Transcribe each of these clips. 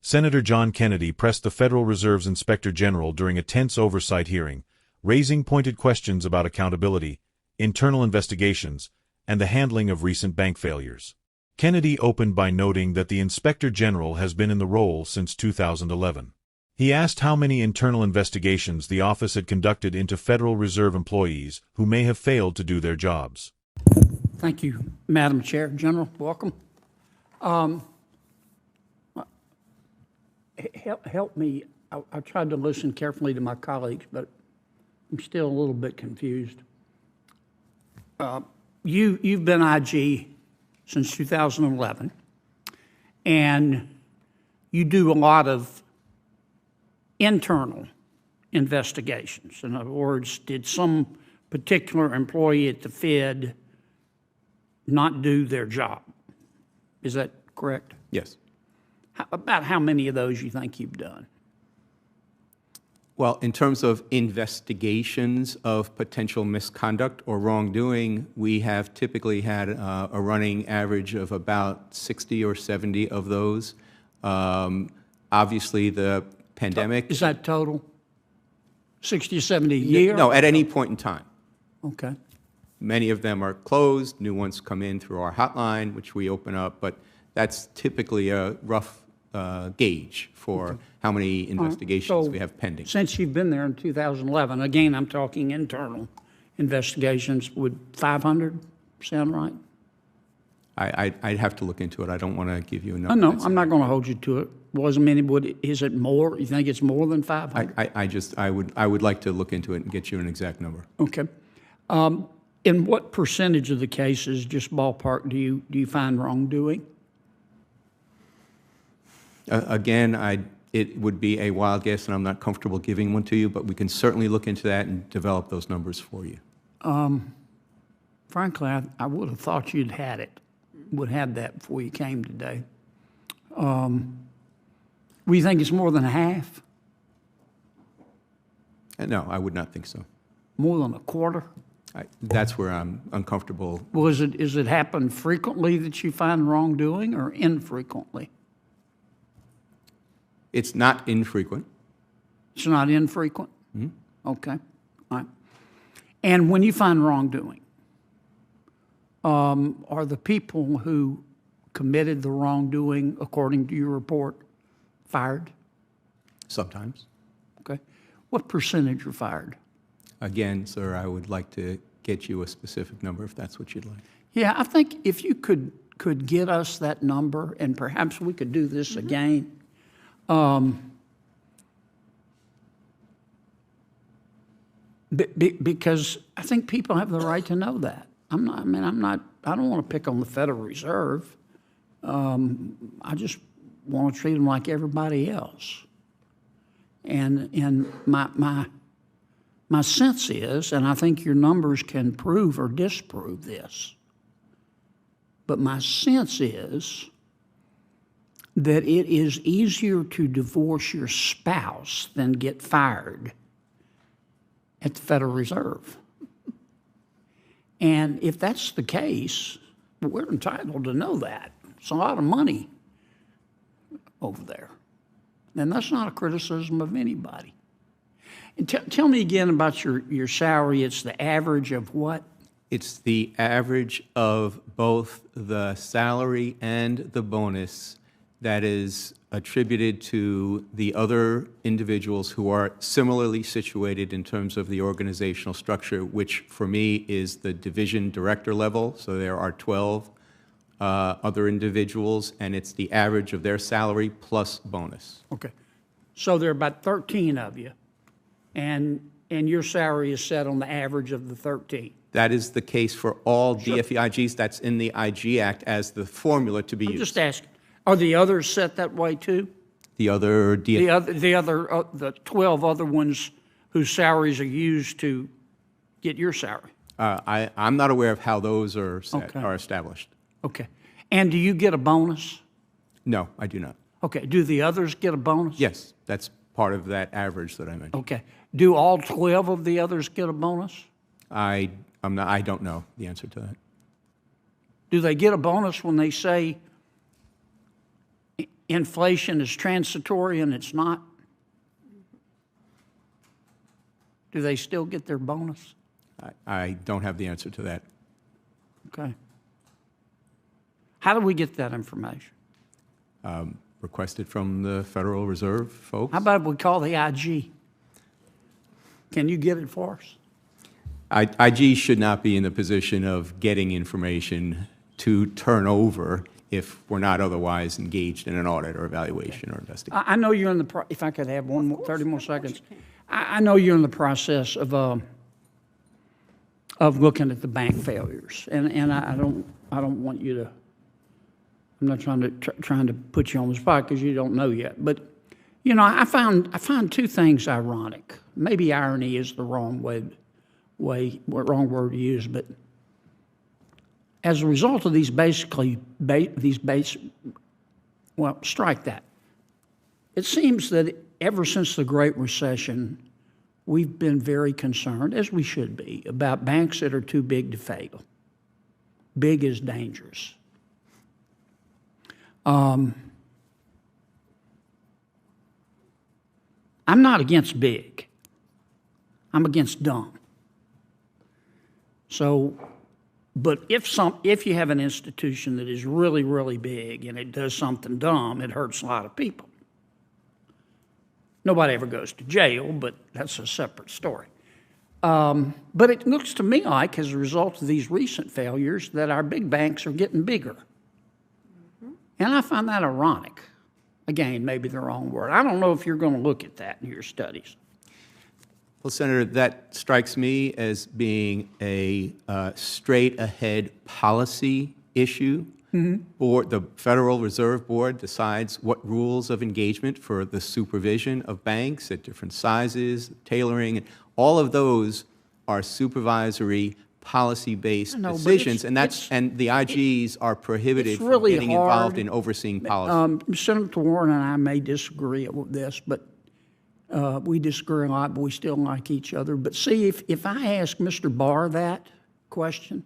Senator John Kennedy pressed the Federal Reserve's Inspector General during a tense oversight hearing, raising pointed questions about accountability, internal investigations, and the handling of recent bank failures. Kennedy opened by noting that the Inspector General has been in the role since 2011. He asked how many internal investigations the office had conducted into Federal Reserve employees who may have failed to do their jobs. Thank you, Madam Chair. General, welcome. Help me. I tried to listen carefully to my colleagues, but I'm still a little bit confused. You've been IG since 2011, and you do a lot of internal investigations. In other words, did some particular employee at the Fed not do their job? Is that correct? Yes. About how many of those you think you've done? Well, in terms of investigations of potential misconduct or wrongdoing, we have typically had a running average of about 60 or 70 of those. Obviously, the pandemic... Is that total? 60 or 70 a year? No, at any point in time. Okay. Many of them are closed. New ones come in through our hotline, which we open up, but that's typically a rough gauge for how many investigations we have pending. Since you've been there in 2011, again, I'm talking internal investigations, would 500 sound right? I'd have to look into it. I don't want to give you a number. No, I'm not going to hold you to it. Wasn't many. Is it more? You think it's more than 500? I would like to look into it and get you an exact number. Okay. In what percentage of the cases, just ballpark, do you find wrongdoing? Again, it would be a wild guess, and I'm not comfortable giving one to you, but we can certainly look into that and develop those numbers for you. Frankly, I would have thought you'd would have that before you came today. We think it's more than half? No, I would not think so. More than a quarter? That's where I'm uncomfortable. Well, is it happen frequently that you find wrongdoing, or infrequently? It's not infrequent. It's not infrequent? Mm-hmm. Okay. All right. And when you find wrongdoing, are the people who committed the wrongdoing, according to your report, fired? Sometimes. Okay. What percentage are fired? Again, sir, I would like to get you a specific number if that's what you'd like. Yeah, I think if you could get us that number, and perhaps we could do this again. Because I think people have the right to know that. I don't want to pick on the Federal Reserve. I just want to treat them like everybody else. And my sense is, and I think your numbers can prove or disprove this, but my sense is that it is easier to divorce your spouse than get fired at the Federal Reserve. And if that's the case, we're entitled to know that. It's a lot of money over there. And that's not a criticism of anybody. And tell me again about your salary. It's the average of what? It's the average of both the salary and the bonus that is attributed to the other individuals who are similarly situated in terms of the organizational structure, which for me is the division director level. So there are 12 other individuals, and it's the average of their salary plus bonus. Okay. So there are about 13 of you, and your salary is set on the average of the 13. That is the case for all DFEIGs. That's in the IG Act as the formula to be used. I'm just asking. Are the others set that way too? The other the 12 other ones whose salaries are used to get your salary? I'm not aware of how those are set, are established. Okay. And do you get a bonus? No, I do not. Okay. Do the others get a bonus? Yes, that's part of that average that I mentioned. Okay. Do all 12 of the others get a bonus? I don't know the answer to that. Do they get a bonus when they say inflation is transitory and it's not? Do they still get their bonus? I don't have the answer to that. Okay. How do we get that information? Requested from the Federal Reserve folks. How about we call the IG? Can you get it for us? IG should not be in the position of getting information to turn over if we're not otherwise engaged in an audit or evaluation or investigation. I know you're in the, if I could have 30 more seconds. I know you're in the process of looking at the bank failures, and I don't want you to, I'm not trying to put you on the spot because you don't know yet, but you know, I find two things ironic. Maybe irony is the wrong wrong word to use, but as a result of these well, strike that. It seems that ever since the Great Recession, we've been very concerned, as we should be, about banks that are too big to fail. Big is dangerous. I'm not against big. I'm against dumb. So, but if you have an institution that is really, really big and it does something dumb, it hurts a lot of people. Nobody ever goes to jail, but that's a separate story. But it looks to me like, as a result of these recent failures, that our big banks are getting bigger. Mm-hmm. And I find that ironic. Again, maybe the wrong word. I don't know if you're going to look at that in your studies. Well, Senator, that strikes me as being a straight-ahead policy issue. Mm-hmm. The Federal Reserve Board decides what rules of engagement for the supervision of banks at different sizes, tailoring, all of those are supervisory, policy-based decisions, and the IGs are prohibited from getting involved in overseeing policy. Senator Warren and I may disagree with this, but we disagree a lot, but we still like each other. But see, if I ask Mr. Barr that question,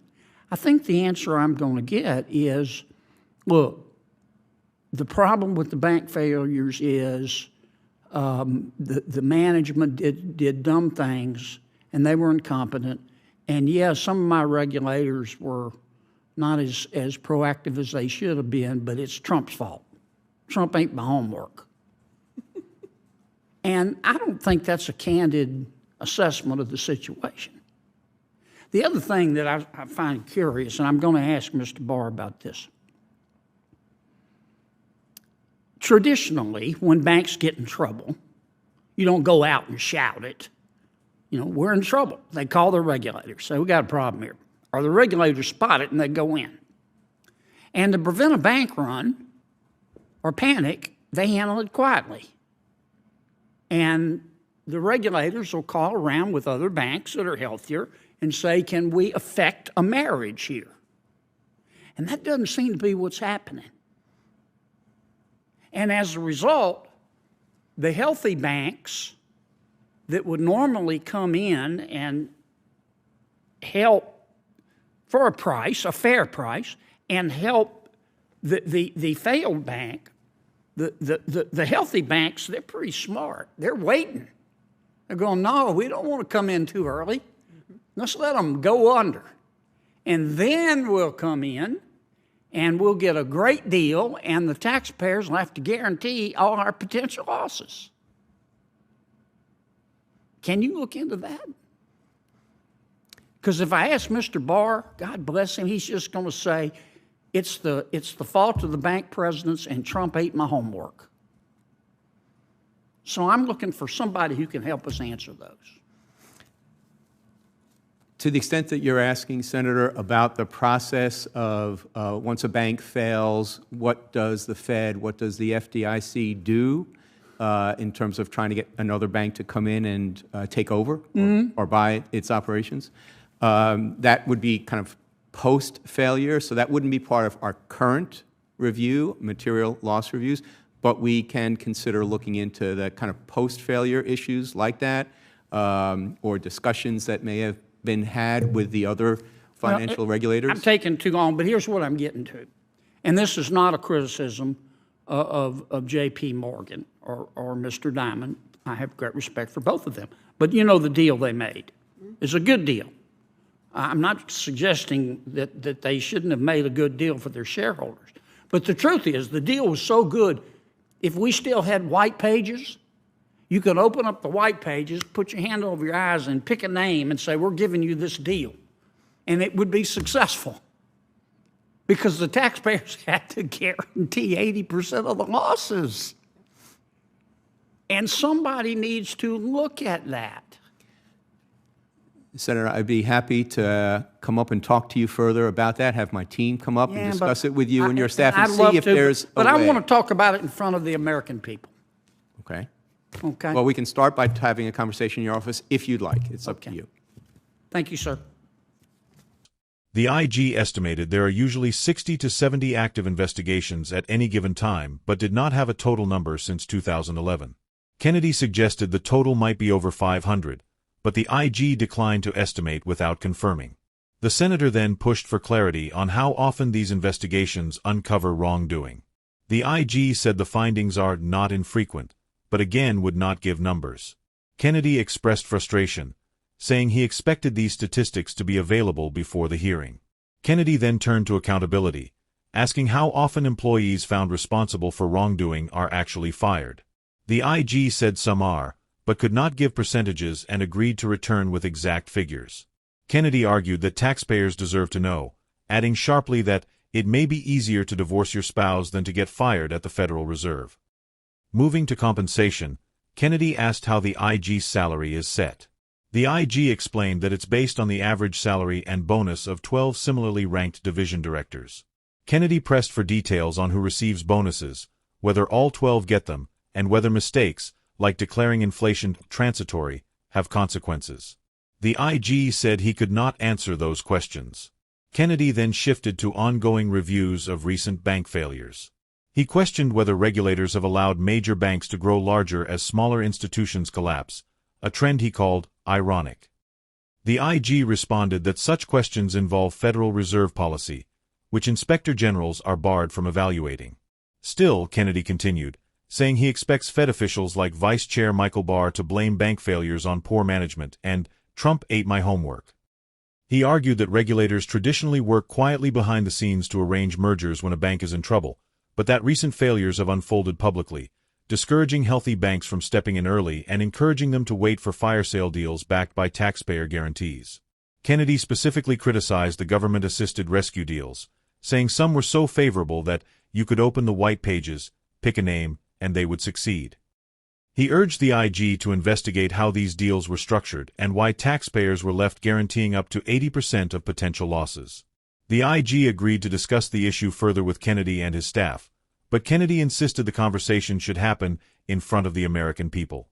I think the answer I'm going to get is, look, the problem with the bank failures is the management did dumb things, and they were incompetent. And yeah, some of my regulators were not as proactive as they should have been, but it's Trump's fault. Trump ain't my homework. And I don't think that's a candid assessment of the situation. The other thing that I find curious, and I'm going to ask Mr. Barr about this. Traditionally, when banks get in trouble, you don't go out and shout it. You know, we're in trouble. They call their regulators, say, we got a problem here. Or the regulators spot it and they go in. And to prevent a bank run or panic, they handle it quietly. And the regulators will call around with other banks that are healthier and say, can we affect a marriage here? And that doesn't seem to be what's happening. And as a result, the healthy banks that would normally come in and help for a price, a fair price, and help the failed bank, the healthy banks, they're pretty smart. They're waiting. They're going, no, we don't want to come in too early. Mm-hmm. Let's let them go under. And then we'll come in and we'll get a great deal, and the taxpayers will have to guarantee all our potential losses. Can you look into that? Because if I ask Mr. Barr, God bless him, he's just going to say, it's the fault of the bank presidents and Trump ate my homework. So I'm looking for somebody who can help us answer those. To the extent that you're asking, Senator, about the process of once a bank fails, what does the Fed, what does the FDIC do in terms of trying to get another bank to come in and take over or buy its operations? That would be kind of post-failure, so that wouldn't be part of our current review, material loss reviews, but we can consider looking into the kind of post-failure issues like that, or discussions that may have been had with the other financial regulators. I'm taking too long, but here's what I'm getting to. And this is not a criticism of J.P. Morgan or Mr. Diamond. I have great respect for both of them. But you know the deal they made is a good deal. I'm not suggesting that they shouldn't have made a good deal for their shareholders. But the truth is, the deal was so good, if we still had white pages, you could open up the white pages, put your hand over your eyes, and pick a name and say, we're giving you this deal. And it would be successful. Because the taxpayers had to guarantee 80% of the losses. And somebody needs to look at that. Senator, I'd be happy to come up and talk to you further about that, have my team come up and discuss it with you and your staff and see if there's a way. But I want to talk about it in front of the American people. Okay. Okay. Well, we can start by having a conversation in your office if you'd like. It's up to you. Thank you, sir. The IG estimated there are usually 60 to 70 active investigations at any given time, but did not have a total number since 2011. Kennedy suggested the total might be over 500, but the IG declined to estimate without confirming. The senator then pushed for clarity on how often these investigations uncover wrongdoing. The IG said the findings are not infrequent, but again would not give numbers. Kennedy expressed frustration, saying he expected these statistics to be available before the hearing. Kennedy then turned to accountability, asking how often employees found responsible for wrongdoing are actually fired. The IG said some are, but could not give percentages and agreed to return with exact figures. Kennedy argued that taxpayers deserve to know, adding sharply that it may be easier to divorce your spouse than to get fired at the Federal Reserve. Moving to compensation, Kennedy asked how the IG's salary is set. The IG explained that it's based on the average salary and bonus of 12 similarly ranked division directors. Kennedy pressed for details on who receives bonuses, whether all 12 get them, and whether mistakes, like declaring inflation transitory, have consequences. The IG said he could not answer those questions. Kennedy then shifted to ongoing reviews of recent bank failures. He questioned whether regulators have allowed major banks to grow larger as smaller institutions collapse, a trend he called ironic. The IG responded that such questions involve Federal Reserve policy, which inspector generals are barred from evaluating. Still, Kennedy continued, saying he expects Fed officials like Vice Chair Michael Barr to blame bank failures on poor management and Trump ate my homework. He argued that regulators traditionally work quietly behind the scenes to arrange mergers when a bank is in trouble, but that recent failures have unfolded publicly, discouraging healthy banks from stepping in early and encouraging them to wait for fire sale deals backed by taxpayer guarantees. Kennedy specifically criticized the government-assisted rescue deals, saying some were so favorable that you could open the white pages, pick a name, and they would succeed. He urged the IG to investigate how these deals were structured and why taxpayers were left guaranteeing up to 80% of potential losses. The IG agreed to discuss the issue further with Kennedy and his staff, but Kennedy insisted the conversation should happen in front of the American people.